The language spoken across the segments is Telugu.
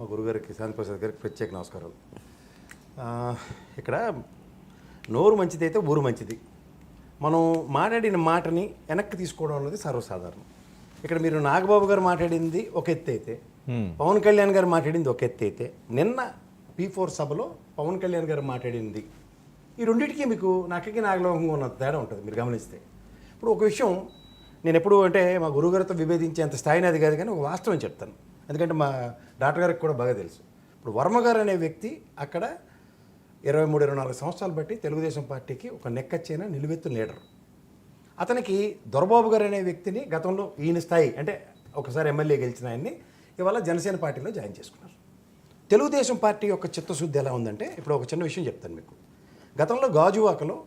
మా గురుగారికి శాంతి ప్రసాద్ గారికి ప్రత్యేక నమస్కారాలు. ఇక్కడ నోరు మంచిది అయితే ఊరు మంచిది. మనం మాట్లాడిన మాటని వెనక్కి తీసుకోవడం అనేది సర్వసాధారణం. ఇక్కడ మీరు నాగబాబు గారు మాట్లాడింది ఒక ఎత్తు అయితే, పవన్ కళ్యాణ్ గారు మాట్లాడింది ఒక ఎత్తు అయితే, నిన్న P4 సభలో పవన్ కళ్యాణ్ గారు మాట్లాడింది, ఈ రెండింటికి మీకు నక్కకి నాగలోకంగా ఉన్న తేడా ఉంటుంది మీరు గమనిస్తే. ఇప్పుడు ఒక విషయం నేను ఎప్పుడు అంటే మా గురుగారితో విభేదించేంత స్థాయిని అది కాదు, కానీ ఒక వాస్తవం చెప్తాను. ఎందుకంటే మా డాక్టర్ గారికి కూడా బాగా తెలుసు. ఇప్పుడు వర్మ గారు అనే వ్యక్తి అక్కడ 23-24 సంవత్సరాలు బట్టి తెలుగుదేశం పార్టీకి ఒక నెక్కచ్చైన నిలువెత్తు లీడర్. అతనికి దొరబాబు గారు అనే వ్యక్తిని గతంలో ఈయన స్థాయి అంటే ఒకసారి ఎమ్మెల్యే గెలిచిన ఆయన్ని ఇవాళ జనసేన పార్టీలో జాయిన్ చేసుకున్నారు. తెలుగుదేశం పార్టీ యొక్క చిత్తశుద్ధి ఎలా ఉందంటే, ఇప్పుడు ఒక చిన్న విషయం చెప్తాను మీకు. గతంలో గాజువాకలో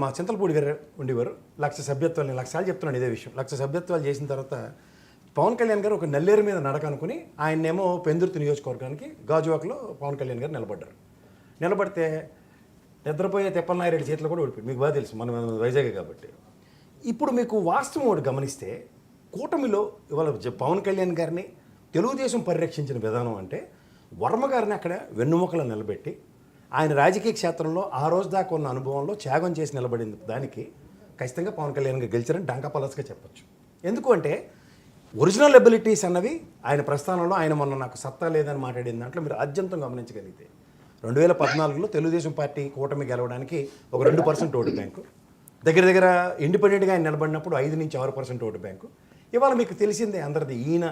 మా చింతలపూడి గారు ఉండేవారు. 1,00,000 సభ్యత్వాలు, నేను 1,00,000 చెప్తున్నాను ఇదే విషయం. 1,00,000 సభ్యత్వాలు చేసిన తర్వాత పవన్ కళ్యాణ్ గారు ఒక నల్లేరు మీద నడక అనుకుని ఆయన్నేమో పెందుర్తి నియోజకవర్గానికి గాజువాకలో పవన్ కళ్యాణ్ గారు నిలబడ్డారు. నిలబడితే నిద్రపోయే తెప్పలనాయిరెడ్డి చేతిలో కూడా ఓడిపోయింది. మీకు బాగా తెలుసు, మనం వైజాగ్ కాబట్టి. ఇప్పుడు మీకు వాస్తవం ఒకటి గమనిస్తే, కూటమిలో ఇవాళ పవన్ కళ్యాణ్ గారిని తెలుగుదేశం పరిరక్షించిన విధానం అంటే వర్మ గారిని అక్కడ వెన్నుముకలో నిలబెట్టి ఆయన రాజకీయ క్షేత్రంలో ఆ రోజు దాకా ఉన్న అనుభవంలో త్యాగం చేసి నిలబడింది. దానికి ఖచ్చితంగా పవన్ కళ్యాణ్ గారు గెలిచారని డంకా పలస్గా చెప్పచ్చు. ఎందుకు అంటే ఒరిజినల్ ఎబిలిటీస్ అన్నవి ఆయన ప్రస్థానంలో ఆయన మొన్న నాకు సత్తా లేదని మాట్లాడిన దాంట్లో మీరు అత్యంతం గమనించగలిగితే 2014లో తెలుగుదేశం పార్టీ కూటమి గెలవడానికి ఒక 2% ఓటు బ్యాంకు, దగ్గర ఇండిపెండెంట్గా ఆయన నిలబడినప్పుడు 5-6% ఓటు బ్యాంకు. ఇవాళ మీకు తెలిసిందే అందరిది. ఈయన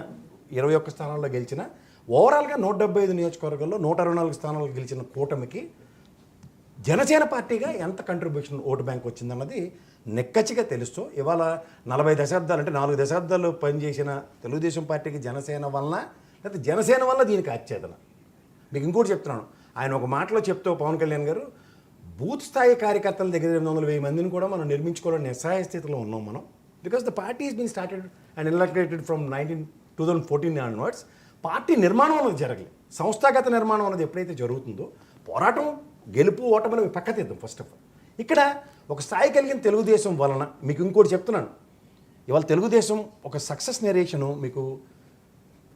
21 స్థానాల్లో గెలిచిన, ఓవరాల్గా 175 నియోజకవర్గాల్లో 124 స్థానాలు గెలిచిన కూటమికి జనసేన పార్టీగా ఎంత కంట్రిబ్యూషన్ ఓటు బ్యాంక్ వచ్చిందన్నది నెక్కచ్చిగా తెలుస్తూ, ఇవాళ 40 దశాబ్దాలు అంటే 4 దశాబ్దాలు పనిచేసిన తెలుగుదేశం పార్టీకి జనసేన వలన, లేకపోతే జనసేన వల్ల దీనికి ఆచ్ఛేదన. మీకు ఇంకోటి చెప్తున్నాను, ఆయన ఒక మాటలో చెప్తూ పవన్ కళ్యాణ్ గారు, బూత్ స్థాయి కార్యకర్తల దగ్గర 800,000 మందిని కూడా మనం నిర్మించుకోవడం నిస్సహాయ స్థితిలో ఉన్నాం మనం. Because the party is been started and inaugurated from 2014 onwards. Party నిర్మాణం అనేది జరగలేదు. సంస్థాగత నిర్మాణం అనేది ఎప్పుడైతే జరుగుతుందో, పోరాటం గెలుపు ఓటమని పక్క తీద్దాం ఫస్ట్ ఆఫ్ ఆల్. ఇక్కడ ఒక స్థాయి కలిగిన తెలుగుదేశం వలన మీకు ఇంకోటి చెప్తున్నాను, ఇవాళ తెలుగుదేశం ఒక సక్సెస్ నెరేషను మీకు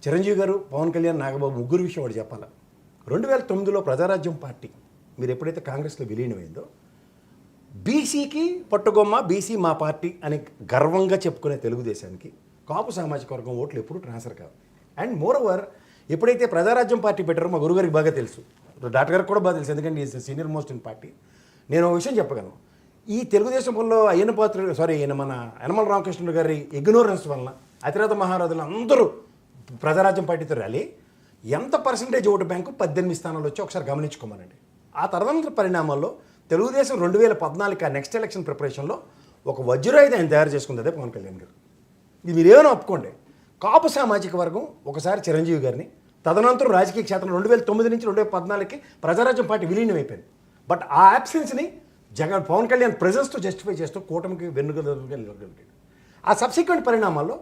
చిరంజీవి గారు, పవన్ కళ్యాణ్, నాగబాబు ముగ్గురు విషయం ఒకటి చెప్పాలి. 2009లో ప్రజారాజ్యం పార్టీ మీరు ఎప్పుడైతే కాంగ్రెస్లో విలీనమైందో, బీసీకి పట్టుగొమ్మ, బీసీ మా పార్టీ అని గర్వంగా చెప్పుకునే తెలుగుదేశానికి కాపు సామాజిక వర్గం ఓట్లు ఎప్పుడు ట్రాన్స్ఫర్ కావు. అండ్ మోర్ ఓవర్ ఎప్పుడైతే ప్రజారాజ్యం పార్టీ పెట్టారో మా గురుగారికి బాగా తెలుసు, డాక్టర్ గారికి కూడా బాగా తెలుసు, ఎందుకంటే is senior most in party. నేను ఒక విషయం చెప్పగలను, ఈ తెలుగుదేశంలో ఈయన మన యనమల రామకృష్ణుడు గారి ఇగ్నోరెన్స్ వలన అతిరథ మహారాజులు అందరూ ప్రజారాజ్యం పార్టీతో ర్యాలీ ఎంత పర్సంటేజ్ ఓటు బ్యాంకు 18 స్థానాలు వచ్చి ఒకసారి గమనించుకోమనండి. ఆ తర్వాత పరిణామాల్లో తెలుగుదేశం 2014 నెక్స్ట్ ఎలక్షన్ ప్రిపరేషన్లో ఒక వజ్రాయుధం ఆయన తయారు చేసుకుంది, అదే పవన్ కళ్యాణ్ గారు. ఇది మీరేమైనా ఒప్పుకోండి. కాపు సామాజిక వర్గం ఒకసారి చిరంజీవి గారిని, తదనంతరం రాజకీయ క్షేత్రం 2009 నుంచి 2014కి ప్రజారాజ్యం పార్టీ విలీనం అయిపోయింది. బట్ ఆ యాబ్సెన్స్ని పవన్ కళ్యాణ్ ప్రెజెన్స్తో జస్టిఫై చేస్తూ కూటమికి వెన్నుగలుగా నిలబడ్డాడు. ఆ సబ్సిక్వెంట్ పరిణామాల్లో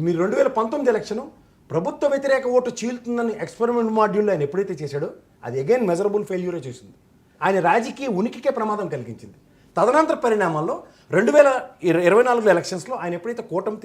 మీరు 2019 ఎలక్షన్ ప్రభుత్వ వ్యతిరేక ఓటు చీలుతుందని ఎక్స్పెరిమెంట్ మాడ్యూల్లో ఆయన ఎప్పుడైతే చేశాడో, అది అగైన్ మెజరబుల్ ఫెయిల్యూరే చేసింది. ఆయన రాజకీయ ఉనికికే ప్రమాదం కలిగించింది. తదనంతర పరిణామాల్లో 2024 ఎలక్షన్స్లో ఆయన ఎప్పుడైతే కూటమి